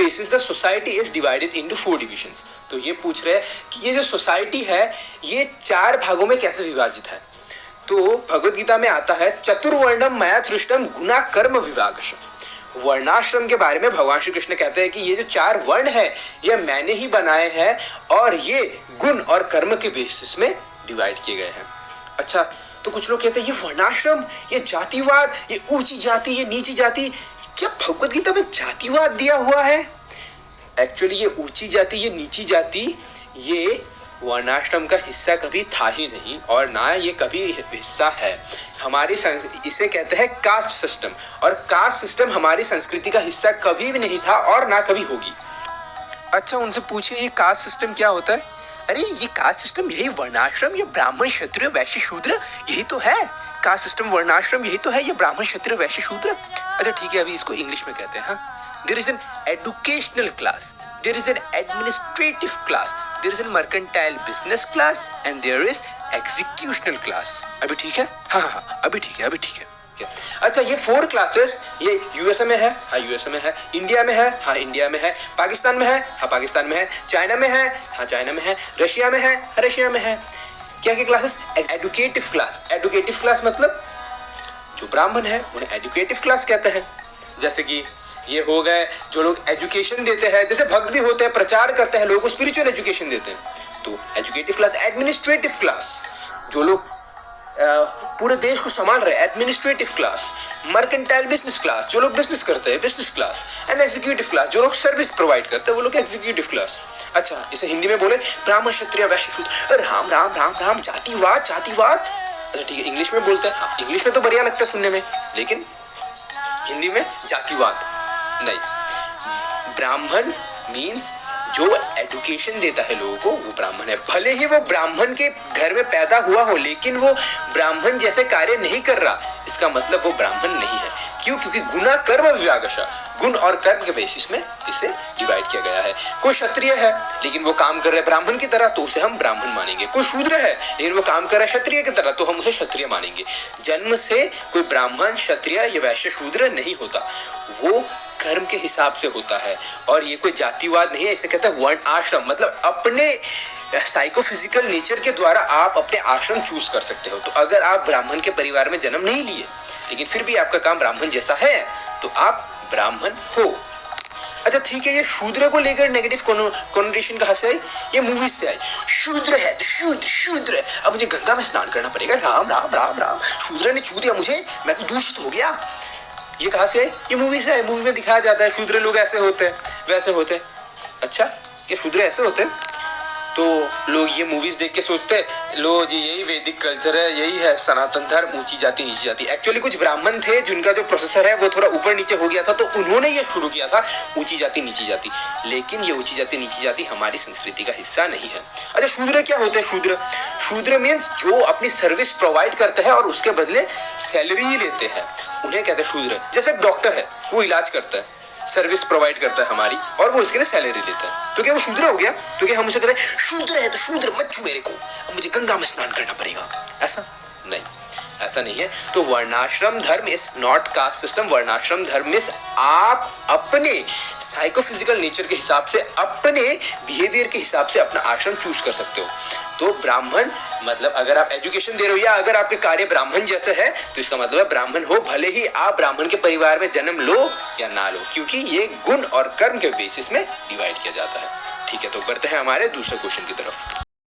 basis the society is divided into 4 divisions. तो ये पूछ रहे हैं कि ये जो सोसाइटी है ये 4 भागों में कैसे विभाजित है। तो भगवद गीता में आता है चतुर्वर्णम मया सृष्टम गुना कर्म विभागशः। वर्णाश्रम के बारे में भगवान श्री कृष्ण कहते हैं कि ये जो 4 वर्ण है ये मैंने ही बनाए हैं और ये गुण और कर्म के बेसिस में डिवाइड किए गए हैं। अच्छा, तो कुछ लोग कहते हैं ये वर्णाश्रम, ये जातिवाद, ये ऊंची जाति, ये नीची जाति, क्या भगवद गीता में जातिवाद दिया हुआ है? एक्चुअली ये ऊंची जाति, ये नीची जाति, ये वर्णाश्रम का हिस्सा कभी था ही नहीं और ना ये कभी हिस्सा है। हमारी इसे कहते हैं कास्ट सिस्टम, और कास्ट सिस्टम हमारी संस्कृति का हिस्सा कभी भी नहीं था और ना कभी होगी। अच्छा, उनसे पूछिए ये कास्ट सिस्टम क्या होता है? अरे ये कास्ट सिस्टम यही वर्णाश्रम, ये ब्राह्मण क्षत्रिय वैश्य शूद्र, यही तो है कास्ट सिस्टम, वर्णाश्रम यही तो है, ये ब्राह्मण क्षत्रिय वैश्य शूद्र। अच्छा ठीक है, अभी इसको इंग्लिश में कहते हैं। हाँ, there is an educational class, there is an administrative class, there is a mercantile business class and there is executional class. अभी ठीक है? हाँ, अभी ठीक है। अच्छा, ये 4 क्लासेस ये यूएसए में है, हाँ यूएसए में है, इंडिया में है, हाँ इंडिया में है, पाकिस्तान में है, हाँ पाकिस्तान में है, चाइना में है, हाँ चाइना में है, रशिया में है, हाँ रशिया में है। क्या classes? Educative class. Educative class मतलब जो ब्राह्मण है उन्हें एडुकेटिव क्लास कहते हैं। जैसे कि ये हो गए जो लोग एजुकेशन देते हैं, जैसे भक्त भी होते हैं, प्रचार करते हैं, लोगों को स्पिरिचुअल एजुकेशन देते हैं, तो एजुकेटिव क्लास। एडमिनिस्ट्रेटिव क्लास जो लोग पूरे देश को संभाल रहे, administrative class. Mercantile business class जो लोग बिजनेस करते हैं, business class. And executive class जो लोग सर्विस प्रोवाइड करते हैं, वो लोग एग्जीक्यूटिव क्लास। अच्छा, इसे हिंदी में बोले ब्राह्मण क्षत्रिय वैश्य शूद्र। राम राम राम राम, जातिवाद जातिवाद। अच्छा ठीक है, इंग्लिश में बोलते हैं। हाँ, इंग्लिश में तो बढ़िया लगता है सुनने में, लेकिन हिंदी में जातिवाद नहीं। ब्राह्मण मीन्स जो एजुकेशन देता है लोगों को, वो ब्राह्मण है। भले ही वो ब्राह्मण के घर में पैदा हुआ हो, लेकिन वो ब्राह्मण जैसे कार्य नहीं कर रहा, इसका मतलब वो ब्राह्मण नहीं है। क्यों? क्योंकि गुना कर्म विभागशः, गुण और कर्म के बेसिस में इसे डिवाइड किया गया है। कोई क्षत्रिय है लेकिन वो काम कर रहा है ब्राह्मण की तरह, तो उसे हम ब्राह्मण मानेंगे। कोई शूद्र है लेकिन वो काम कर रहा है क्षत्रिय की तरह, तो हम उसे क्षत्रिय मानेंगे। जन्म से कोई ब्राह्मण, क्षत्रिय या वैश्य शूद्र नहीं होता, वो कर्म के हिसाब से होता है। और ये कोई जातिवाद नहीं है, इसे कहते हैं वर्ण आश्रम। मतलब अपने साइकोफिजिकल नेचर के द्वारा आप अपने आश्रम चूज कर सकते हो। तो अगर आप ब्राह्मण के परिवार में जन्म नहीं लिए लेकिन फिर भी आपका काम ब्राह्मण जैसा है, तो आप ब्राह्मण हो। अच्छा ठीक है, ये शूद्र को लेकर नेगेटिव कॉनोटेशन कहां से आई? ये मूवीज से आई। शूद्र है तो शूद्र, अब मुझे गंगा में स्नान करना पड़ेगा, राम राम राम राम, शूद्र ने छू दिया मुझे, मैं तो दूषित हो गया। ये कहां से है? ये मूवी से है। मूवी में दिखाया जाता है शूद्र लोग ऐसे होते हैं, वैसे होते हैं। अच्छा, ये शूद्र ऐसे होते हैं? तो लोग ये मूवीज देख के सोचते हैं लो जी यही वैदिक कल्चर है, यही है सनातन धर्म, ऊंची जाति नीची जाति। एक्चुअली कुछ ब्राह्मण थे जिनका जो प्रोसेसर है वो थोड़ा ऊपर नीचे हो गया था, तो उन्होंने ये शुरू किया था ऊंची जाति नीची जाति। लेकिन ये ऊंची जाति नीची जाति हमारी संस्कृति का हिस्सा नहीं है। अच्छा, शूद्र क्या होते हैं? शूद्र मीन्स जो अपनी सर्विस प्रोवाइड करते हैं और उसके बदले सैलरी लेते हैं, उन्हें कहते हैं शूद्र। जैसे डॉक्टर है, वो इलाज करता है, सर्विस प्रोवाइड करता है हमारी, और वो इसके लिए सैलरी लेता है, तो क्या वो शूद्र हो गया? तो क्या हम उसे कहते हैं शूद्र है तो शूद्र मत छू मेरे को, अब मुझे गंगा में स्नान करना पड़ेगा? ऐसा नहीं, ऐसा नहीं है। तो वर्णाश्रम धर्म इज नॉट कास्ट सिस्टम। वर्णाश्रम धर्म में आप अपने साइकोफिजिकल नेचर के हिसाब से, अपने बिहेवियर के हिसाब से अपना आश्रम चूज कर सकते हो। तो ब्राह्मण मतलब अगर आप एजुकेशन दे रहे हो या अगर आपके कार्य ब्राह्मण जैसे है, तो इसका मतलब ब्राह्मण हो, भले ही आप ब्राह्मण के परिवार में जन्म लो या ना लो, क्योंकि ये गुण और कर्म के बेसिस में डिवाइड किया जाता है। ठीक है, तो बढ़ते हैं हमारे दूसरे क्वेश्चन की तरफ।